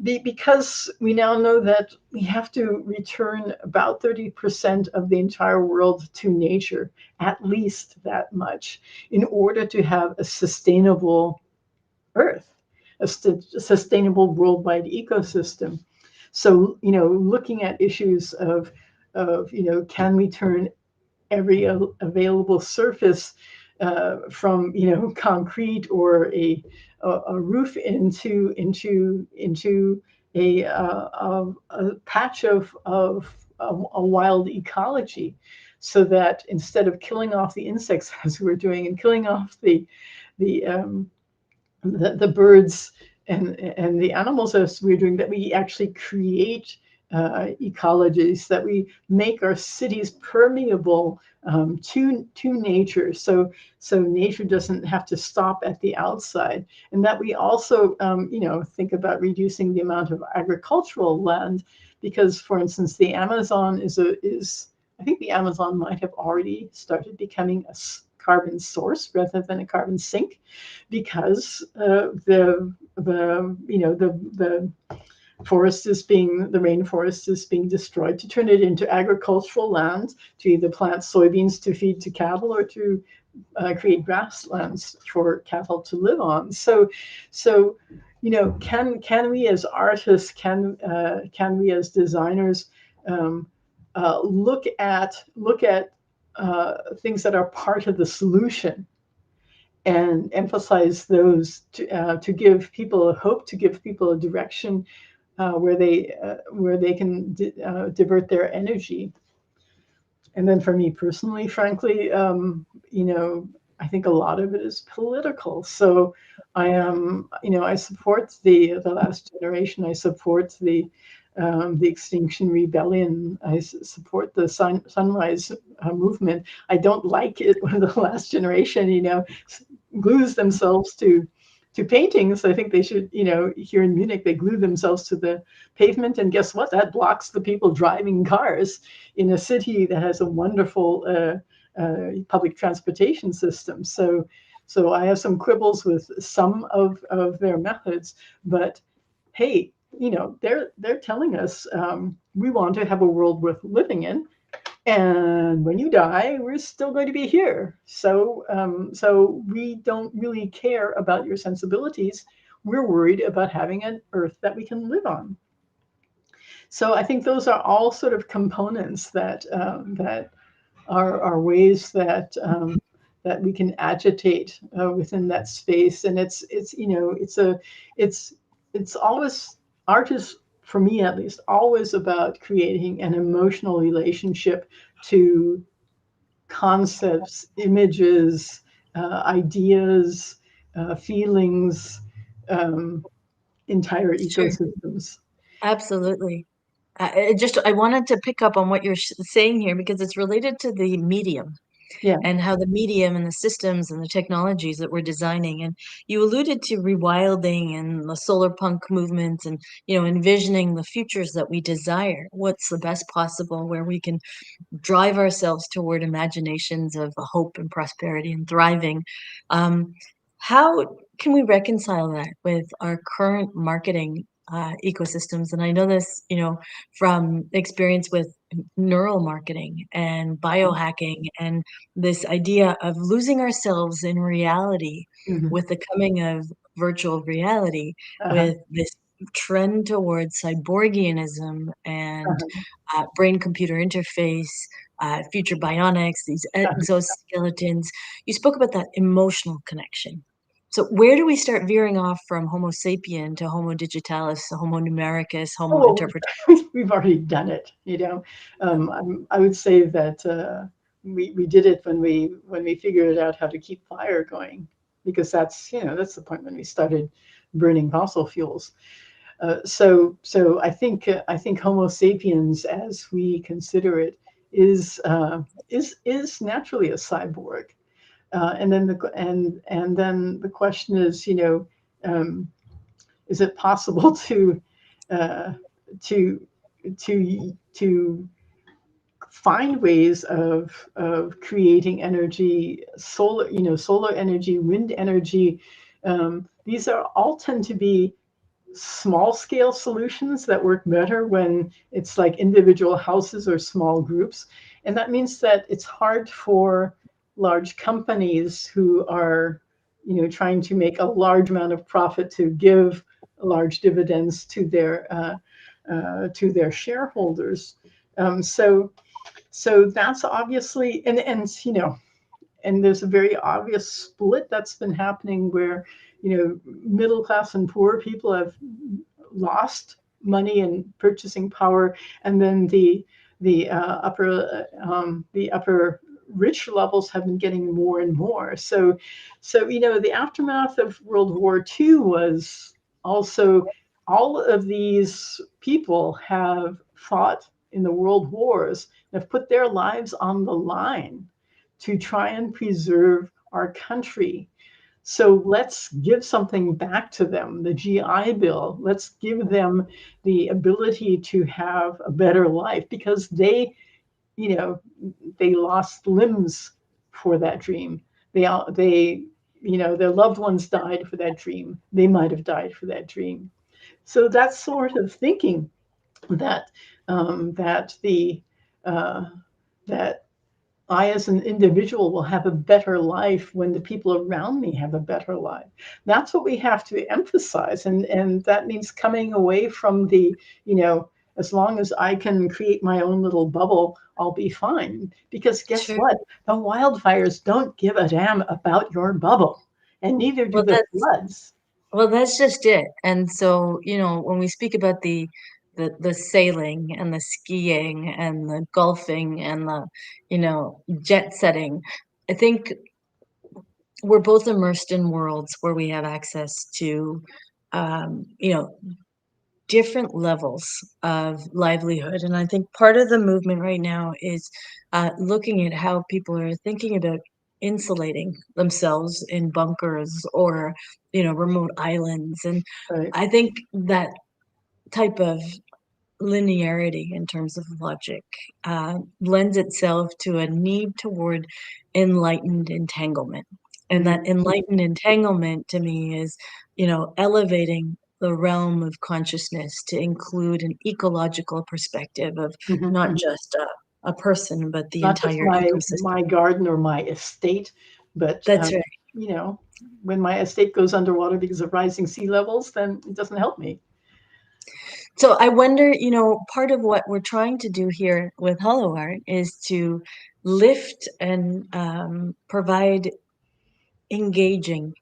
because we now know that we have to return about 30% of the entire world to nature, at least that much, in order to have a sustainable Earth, a sustainable worldwide ecosystem. So, looking at issues of can we turn every available surface from concrete or a roof into a patch of a wild ecology, so that instead of killing off the insects as we're doing and killing off the the birds and the animals as we're doing, that we actually create ecologies, that we make our cities permeable to nature, so nature doesn't have to stop at the outside, and that we also think about reducing the amount of agricultural land, because, for instance, the Amazon is I think the Amazon might have already started becoming a carbon source rather than a carbon sink, because the rainforest is being destroyed to turn it into agricultural land, to either plant soybeans to feed to cattle, or to create grasslands for cattle to live on. So can we as artists, can we as designers look at things that are part of the solution and emphasize those to give people a hope, to give people a direction where they can divert their energy. And then for me personally, frankly, I think a lot of it is political. So I support the last generation. I support the Extinction Rebellion. I support the Sunrise Movement. I don't like it when the last generation, glues themselves to paintings. I think they should, here in Munich, they glue themselves to the pavement, and guess what? That blocks the people driving cars in a city that has a wonderful public transportation system. So I have some quibbles with some of their methods, but hey, they're telling us we want to have a world worth living in, and when you die, we're still going to be here. So we don't really care about your sensibilities. We're worried about having an Earth that we can live on. So I think those are all sort of components that are ways that we can agitate within that space. And it's always, art is, for me at least, always about creating an emotional relationship to concepts, images, ideas, feelings, entire Sure. ecosystems. Absolutely. I wanted to pick up on what you're saying here because it's related to the medium Yeah. and how the medium and the systems and the technologies that we're designing. And you alluded to rewilding and the solar punk movement and, envisioning the futures that we desire. What's the best possible where we can drive ourselves toward imaginations of hope and prosperity and thriving. Um, how can we reconcile that with our current marketing ecosystems? And I know this, from experience with neural marketing and biohacking and this idea of losing ourselves in reality Mhm. with the coming of virtual reality, Uh-huh. with this trend towards cyborgianism and Uh-huh. brain-computer interface, future bionics, these Uh-huh. exoskeletons. You spoke about that emotional connection. So where do we start veering off from Homo sapien to Homo digitalis, Homo numericus, Homo Oh, interpreter? we've already done it. I would say that we did it when we figured out how to keep fire going, because that's the point when we started burning fossil fuels. So I think Homo sapiens, as we consider it, is naturally a cyborg. And then the question is, is it possible uh, to to find ways of creating energy, solar energy, wind energy. These are all tend to be small scale solutions that work better when it's like individual houses or small groups. And that means that it's hard for large companies who are, trying to make a large amount of profit to give large dividends to their shareholders. So that's obviously, and there's a very obvious split that's been happening where, middle class and poor people have lost money and purchasing power, and then the upper rich levels have been getting more and more. So the aftermath of World War II was also, all of these people have fought in the world wars and have put their lives on the line to try and preserve our country. So let's give something back to them, the GI Bill. Let's give them the ability to have a better life, because you know, they lost limbs for that dream. Their loved ones died for that dream. They might have died for that dream. So that sort of thinking, that that the uh, that I, as an individual, will have a better life when the people around me have a better life. That's what we have to emphasize. And that means coming away from as long as I can create my own little bubble, I'll be fine. Because guess Sure. what? The wildfires don't give a damn about your bubble, and neither do Well, the floods. that's just it. And so, when we speak about the sailing and the skiing and the golfing and the, jet setting, I think we're both immersed in worlds where we have access to, um, you know, different levels of livelihood. And I think part of the movement right now is looking at how people are thinking about insulating themselves in bunkers or, remote islands. And Right. I think that type of linearity in terms of logic lends itself to a need toward enlightened entanglement. And that Mm-hmm. enlightened entanglement to me is, elevating the realm of consciousness to include an ecological perspective of not Mm-hmm. just a person, but the Not just entire ecosystem. my garden or my estate, but That's right. you know, when my estate goes underwater because of rising sea levels, then it doesn't help me. So I wonder, part of what we're trying to do here with HoloArt is to lift and provide engaging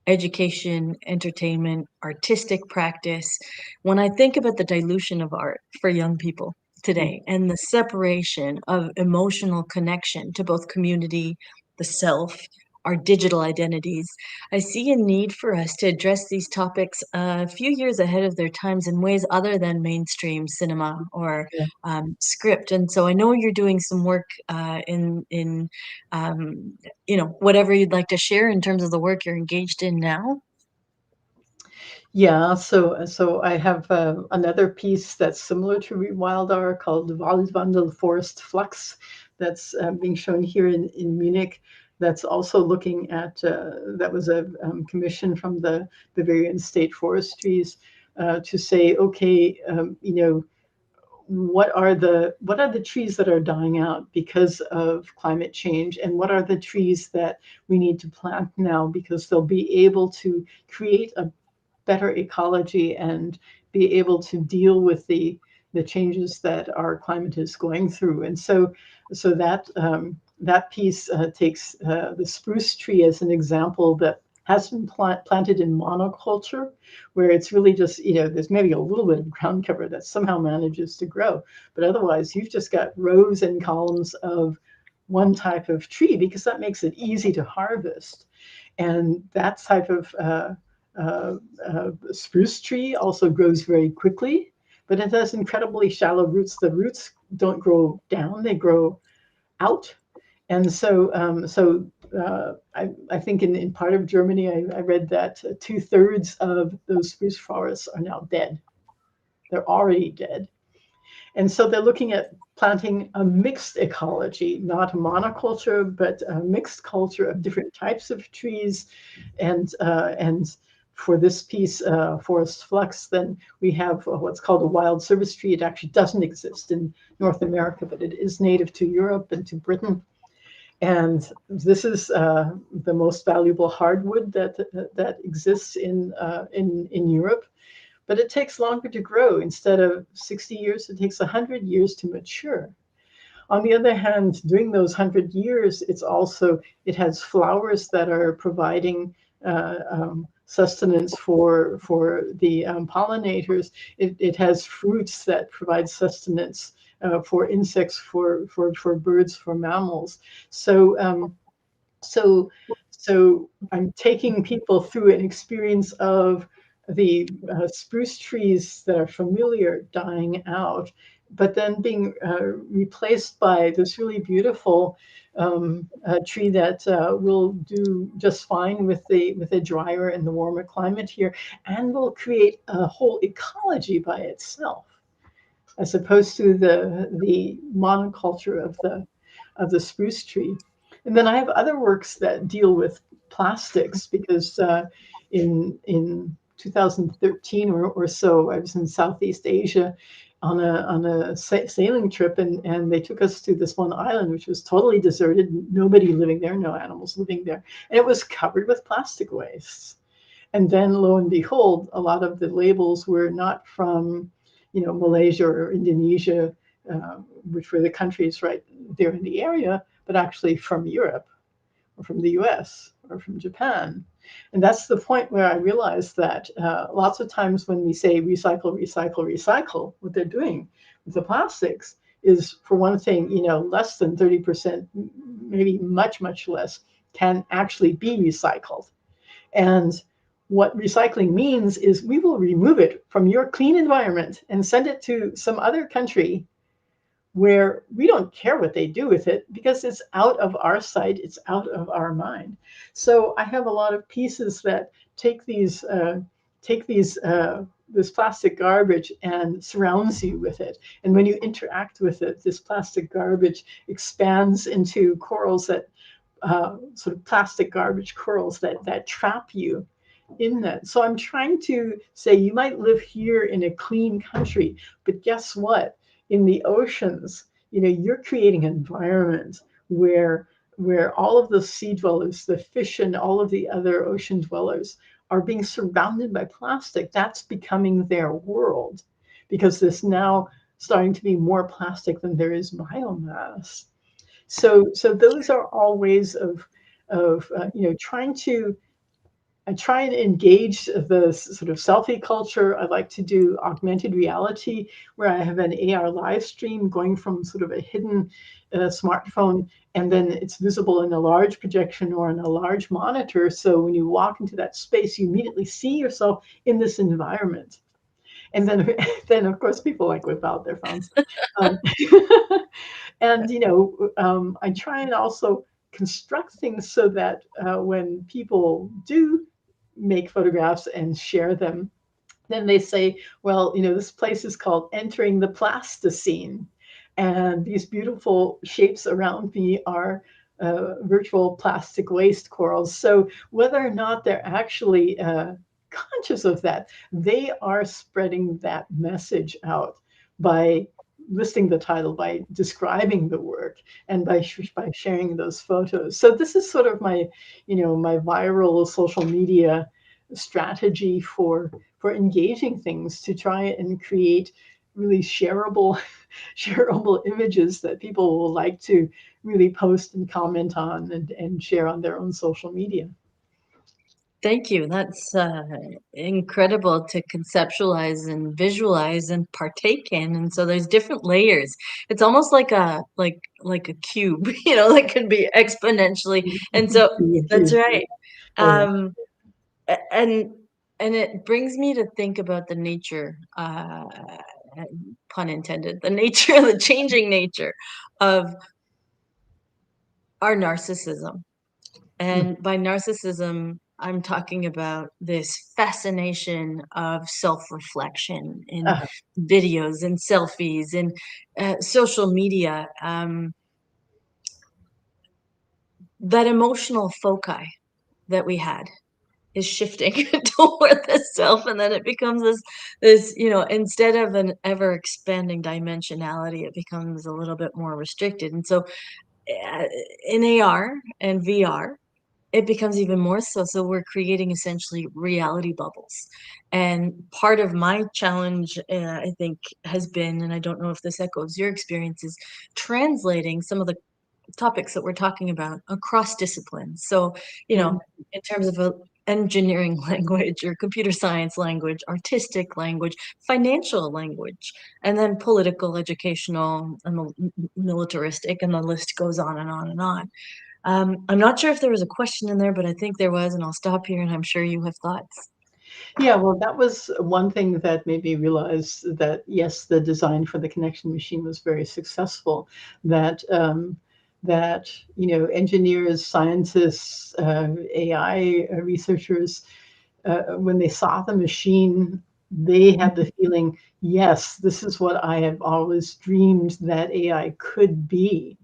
education, entertainment, artistic practice. When I think about the dilution of art for young people today and the separation of emotional connection to both community, the self, our digital identities, I see a need for us to address these topics a few years ahead of their times in ways other than mainstream cinema or Yeah. script. And so I know you're doing some work in um, whatever you'd like to share in terms of the work you're engaged in now. Yeah, so I have another piece that's similar to Wildar called Waldwandel Forest Flux, that's being shown here in Munich. That's also looking at that was a commission from the Bavarian State Forestries to say, okay, what are the trees that are dying out because of climate change, and what are the trees that we need to plant now because they'll be able to create a better ecology and be able to deal with the changes that our climate is going through. And so that piece takes the spruce tree as an example that has been planted in monoculture, where it's really just, there's maybe a little bit of ground cover that somehow manages to grow, but otherwise you've just got rows and columns of one type of tree because that makes it easy to harvest. And that type of spruce tree also grows very quickly, but it has incredibly shallow roots. The roots don't grow down; they grow out. And so, I think in part of Germany, I read that 2/3 of those spruce forests are now dead. They're already dead. And so they're looking at planting a mixed ecology, not a monoculture, but a mixed culture of different types of trees. And for this piece, Forest Flux, then we have what's called a wild service tree. It actually doesn't exist in North America, but it is native to Europe and to Britain. And this is the most valuable hardwood that exists in Europe. But it takes longer to grow. Instead of 60 years, it takes 100 years to mature. On the other hand, during those 100 years, it has flowers that are providing sustenance for the pollinators. It has fruits that provide sustenance for insects, for birds, for mammals. So so so I'm taking people through an experience of the spruce trees that are familiar dying out, but then being replaced by this really beautiful tree that will do just fine with the drier and the warmer climate here, and will create a whole ecology by itself, as opposed to the monoculture of the spruce tree. And then I have other works that deal with plastics, because in 2013 or so, I was in Southeast Asia on a sailing trip, and they took us to this one island, which was totally deserted, nobody living there, no animals living there, and it was covered with plastic waste. And then lo and behold, a lot of the labels were not from, Malaysia or Indonesia, which were the countries right there in the area, but actually from Europe or from the US or from Japan. And that's the point where I realized that lots of times when we say recycle, recycle, recycle, what they're doing with the plastics is, for one thing, less than 30%, maybe much, much less, can actually be recycled. And what recycling means is we will remove it from your clean environment and send it to some other country where we don't care what they do with it, because it's out of our sight, it's out of our mind. So I have a lot of pieces that take this plastic garbage and surrounds you with it. And when you interact with it, this plastic garbage expands into corals that sort of plastic garbage corals that trap you in that. So I'm trying to say, you might live here in a clean country, but guess what? In the oceans, you're creating an environment where all of the sea dwellers, the fish, and all of the other ocean dwellers are being surrounded by plastic. That's becoming their world, because there's now starting to be more plastic than there is biomass. So those are all ways of trying to. I try and engage the sort of selfie culture. I like to do augmented reality, where I have an AR live stream going from sort of a hidden smartphone, and then it's visible in a large projection or in a large monitor. So when you walk into that space, you immediately see yourself in this environment. And then, then of course, people like whip out their phones. Um, and I try and also construct things so that when people do make photographs and share them, then they say, well, this place is called Entering the Plasticine, and these beautiful shapes around me are virtual plastic waste corals. So whether or not they're actually conscious of that, they are spreading that message out by listing the title, by describing the work, and by sharing those photos. So this is sort of my my viral social media strategy for engaging things, to try and create really shareable shareable images that people will like to really post and comment on, and share on their own social media. Thank you. That's incredible to conceptualize and visualize and partake in. And so there's different layers. It's almost like a cube, that can be exponentially. And so that's Huge. right. Oh, yeah. Um, and And it brings me to think about the nature, pun intended, the changing nature of our narcissism. And by narcissism, I'm talking about this fascination of self-reflection in Uh, videos and selfies and social media. That emotional foci that we had is shifting toward the self, and then it becomes this, instead of an ever expanding dimensionality, it becomes a little bit more restricted. And so uh, in AR and VR, it becomes even more so. So we're creating essentially reality bubbles. And part of my challenge, I think, has been, and I don't know if this echoes your experience, is translating some of the topics that we're talking about across disciplines. So, mhm. in terms of a engineering language or computer science language, artistic language, financial language, and then political, educational, and militaristic, and the list goes on and on and on. I'm not sure if there was a question in there, but I think there was, and I'll stop here, and I'm sure you have thoughts. Yeah, well, that was one thing that made me realize that, yes, the design for the connection machine was very successful. That engineers, scientists, AI researchers, when they saw the machine, they had the feeling, yes, this is what I have always dreamed that AI could be.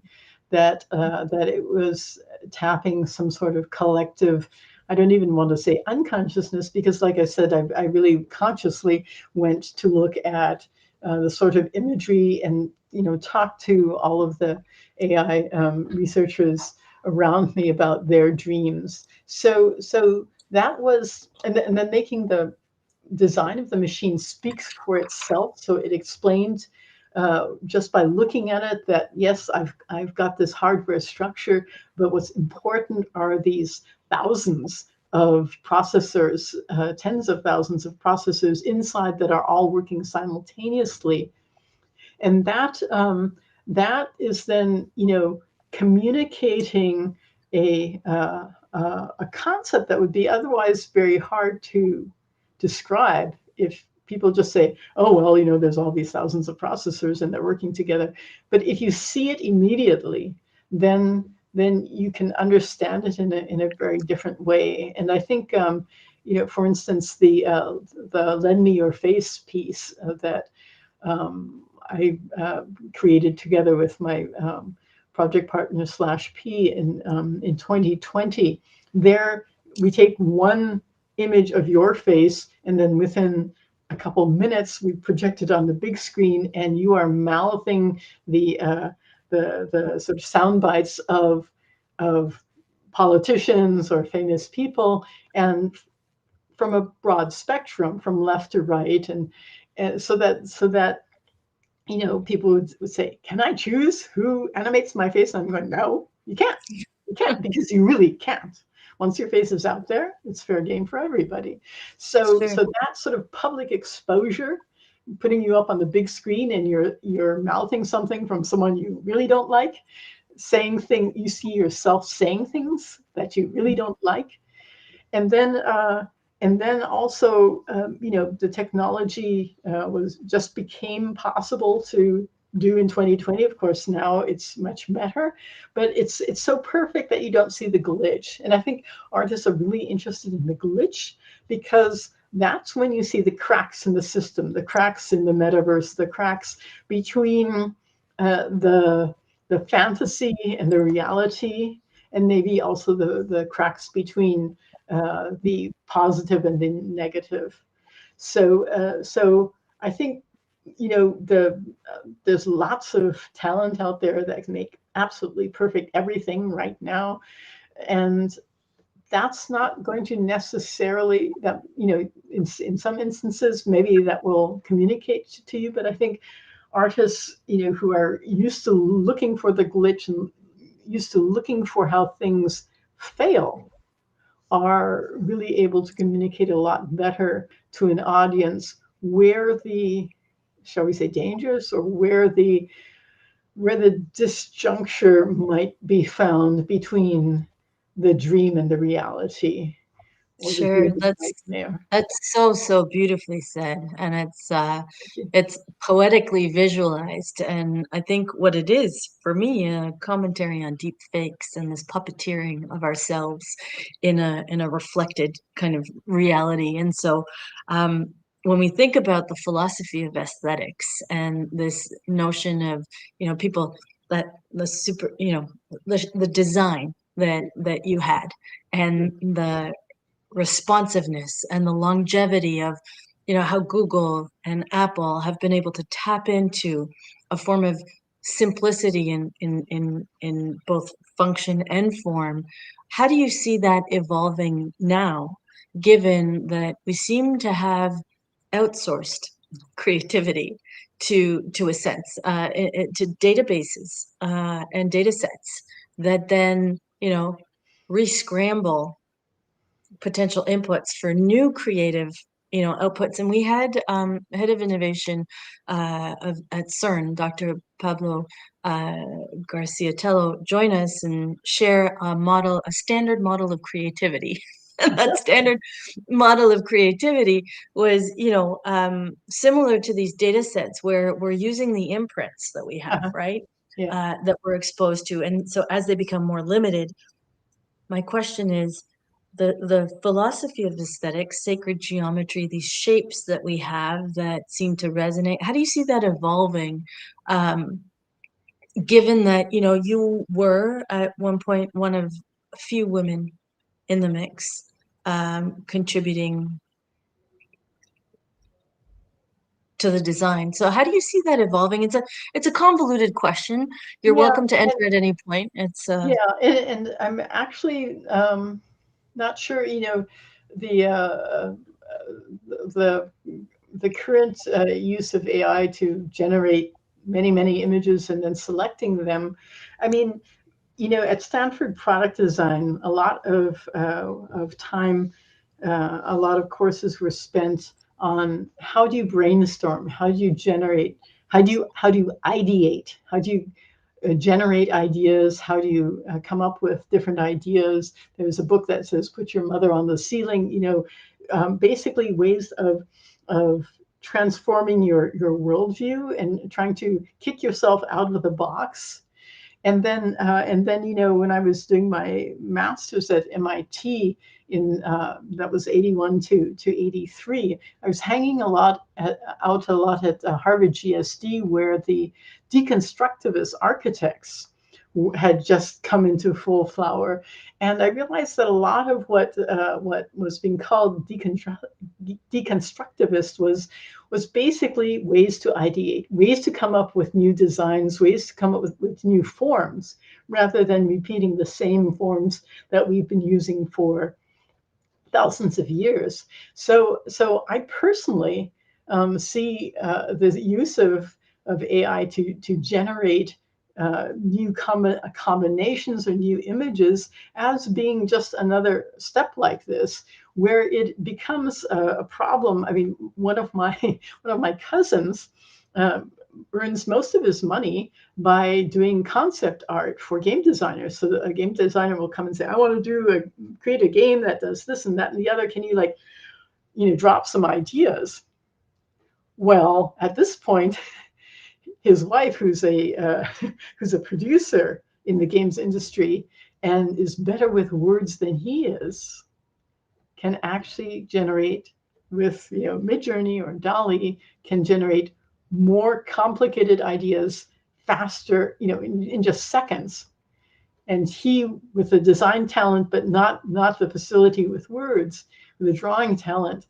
That it was tapping some sort of collective. I don't even want to say unconsciousness, because, like I said, I really consciously went to look at the sort of imagery and talk to all of the AI researchers around me about their dreams. So that was, and then making the design of the machine speaks for itself. So it explained, just by looking at it, that yes, I've got this hardware structure, but what's important are these thousands of processors, tens of thousands of processors inside that are all working simultaneously. And that is then communicating a concept that would be otherwise very hard to describe if people just say, oh, well, there's all these thousands of processors and they're working together. But if you see it immediately, then you can understand it in a very different way. And I think, for instance, the lend me your face piece that I created together with my project partner /P in 2020. There, we take one image of your face, and then within a couple minutes, we project it on the big screen, and you are mouthing the sort of sound bites of politicians or famous people, and from a broad spectrum, from left to right, and so that people would say, can I choose who animates my face? And I'm going, no, you can't. You can't, because you really can't. Once your face is out there, it's fair game for everybody. So Sure. that sort of public exposure, putting you up on the big screen and you're mouthing something from someone you really don't like, saying things, you see yourself saying things that you really don't like, and then also, the technology was just became possible to do in 2020. Of course, now it's much better, but it's so perfect that you don't see the glitch. And I think artists are really interested in the glitch, because that's when you see the cracks in the system, the cracks in the metaverse, the cracks between the fantasy and the reality, and maybe also the cracks between the positive and the negative. So I think there's lots of talent out there that can make absolutely perfect everything right now, and that's not going to necessarily, that in some instances maybe that will communicate to you, but I think artists who are used to looking for the glitch and used to looking for how things fail are really able to communicate a lot better to an audience where the, shall we say, dangers, or where the disjuncture might be found between the dream and the reality. We'll just leave Sure, it right there. that's so beautifully said, and Thank you. it's poetically visualized, and I think what it is for me, a commentary on deep fakes and this puppeteering of ourselves in a reflected kind of reality. And so, when we think about the philosophy of aesthetics and this notion of, people that the super, the design that you had and the responsiveness and the longevity of, how Google and Apple have been able to tap into a form of simplicity in both function and form. How do you see that evolving now, given that we seem to have outsourced creativity to a sense, to databases and data sets that then, re-scramble potential inputs for new creative, outputs. And we had head of innovation at CERN, Dr. Pablo Garcia Tello, join us and share a standard model of creativity. And that standard model of creativity was, similar to these data sets where we're using the imprints that we have, Uh-huh. right? Yeah. That we're exposed to. And so as they become more limited, my question is, the philosophy of aesthetics, sacred geometry, these shapes that we have that seem to resonate, how do you see that evolving? Um, Given that, you were at one point one of a few women in the mix, contributing to the design. So how do you see that evolving? It's a convoluted question. You're Yeah. welcome to And enter at any point. It's yeah, and I'm actually not sure, the the the current use of AI to generate many images and then selecting them. I mean, at Stanford Product Design, a lot of time, a lot of courses were spent on how do you brainstorm, how do you generate, how do you ideate, how do you generate ideas, how do you come up with different ideas. There's a book that says put your mother on the ceiling, basically ways of transforming your worldview and trying to kick yourself out of the box. And then when I was doing my master's at MIT in that was 81 to 83, I was hanging out a lot at Harvard GSD, where the deconstructivist architects had just come into full flower, and I realized that a lot of what was being called deconstructivist was basically ways to ideate, ways to come up with new designs, ways to come up with new forms, rather than repeating the same forms that we've been using for thousands of years. So I personally see the use of AI to generate new combinations or new images as being just another step like this, where it becomes a problem. I mean, one of my one of my cousins uh, earns most of his money by doing concept art for game designers. So a game designer will come and say, I want to create a game that does this and that and the other. Can you drop some ideas? Well, at this point, his wife, who's a who's a producer in the games industry and is better with words than he is, can actually generate with Midjourney or Dolly, can generate more complicated ideas faster, in just seconds. And he, with the design talent, but not the facility with words, the drawing talent,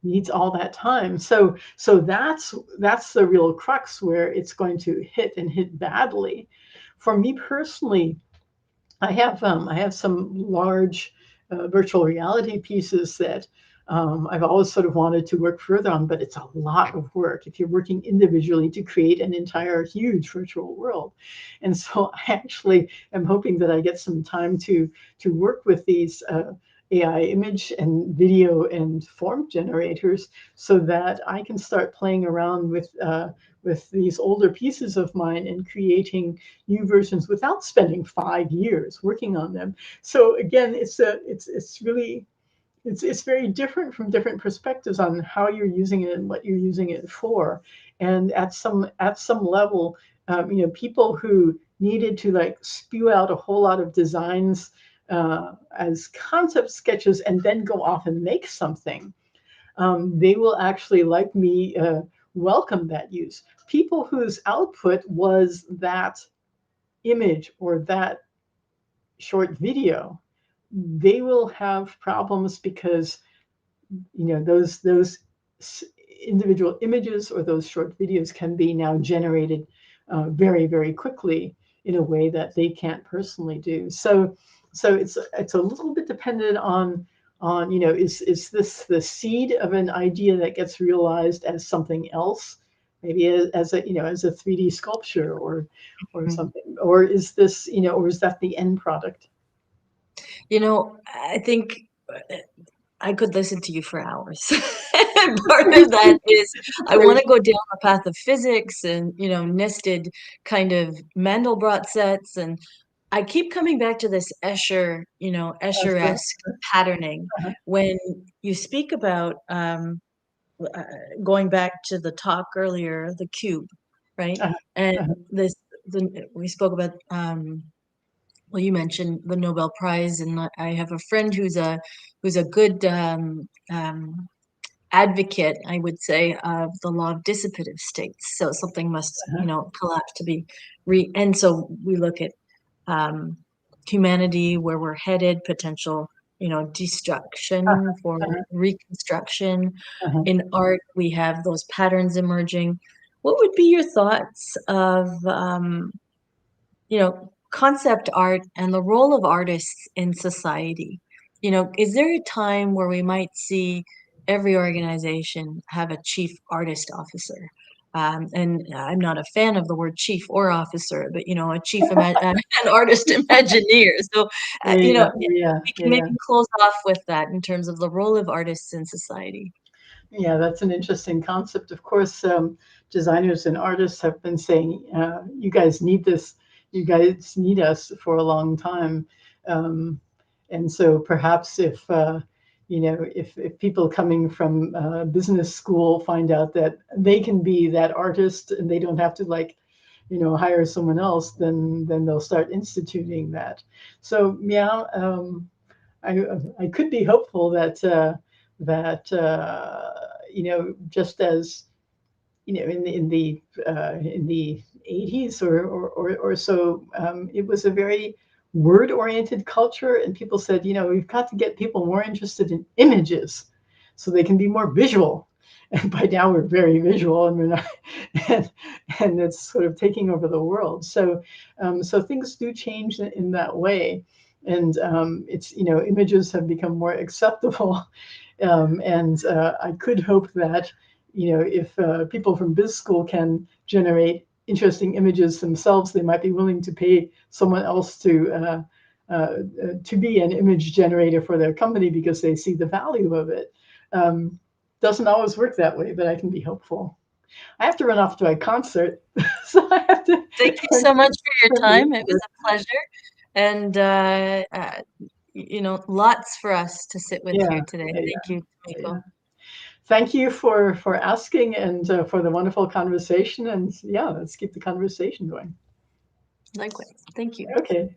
needs all that time. So that's the real crux where it's going to hit and hit badly. For me personally, I have some large virtual reality pieces that I've always sort of wanted to work further on, but it's a lot of work if you're working individually to create an entire huge virtual world. And so I actually am hoping that I get some time to work with these AI image and video and form generators, so that I can start playing around with these older pieces of mine and creating new versions without spending 5 years working on them. So again, it's really it's very different from different perspectives on how you're using it and what you're using it for. And at some level, people who needed to like spew out a whole lot of designs as concept sketches and then go off and make something, they will actually, like me, welcome that use. People whose output was that image or that short video, they will have problems because those individual images or those short videos can be now generated very, very quickly in a way that they can't personally do. So it's a little bit dependent on is this the seed of an idea that gets realized as something else, maybe as a as a 3D sculpture or Mhm. something, or is this or is that the end product? I think I could listen to you for hours. And part of that is I want to go down the path of physics and, nested kind of Mandelbrot sets. And I keep coming back to this Sure. Escher-esque patterning. Uh-huh. When you speak about uh, going back to the talk earlier, the cube, right? Uh-huh. And Uh-huh. we spoke about well, you mentioned the Nobel Prize, and I have a friend who's a good advocate, I would say, of the law of dissipative states. So something must, Uh-huh. collapse to be and so we look at um, humanity, where we're headed, potential, destruction for Uh-huh. reconstruction. Uh-huh. In art, we have those patterns emerging. What would be your thoughts of concept art and the role of artists in society? Is there a time where we might see every organization have a chief artist officer? And I'm not a fan of the word chief or officer, but a an artist imagineer. So, Yeah, yeah, we can yeah, maybe close off with that in terms of the role of artists in society. yeah. That's an interesting concept. Of course, designers and artists have been saying, "You guys need this. You guys need us" for a long time. Um, and so perhaps if people coming from business school find out that they can be that artist and they don't have to like hire someone else, then they'll start instituting that. So yeah. I could be hopeful that just as in the 80s or so, it was a very word oriented culture, and people said, we've got to get people more interested in images so they can be more visual. And by now we're very visual, and we're not, and, and it's sort of taking over the world. So things do change in that way, and it's images have become more acceptable, and I could hope that if people from biz school can generate interesting images themselves, they might be willing to pay someone else to be an image generator for their company because they see the value of it. Um, doesn't always work that way, but I can be hopeful. I have to run off to a concert, so I have to. Thank you so much for your time. It was a pleasure. And lots for us to sit with Yeah, here today. yeah, Thank you, yeah. Miko. Thank you for asking and for the wonderful conversation. And yeah, let's keep the conversation going. Likewise. Thank you. Okay.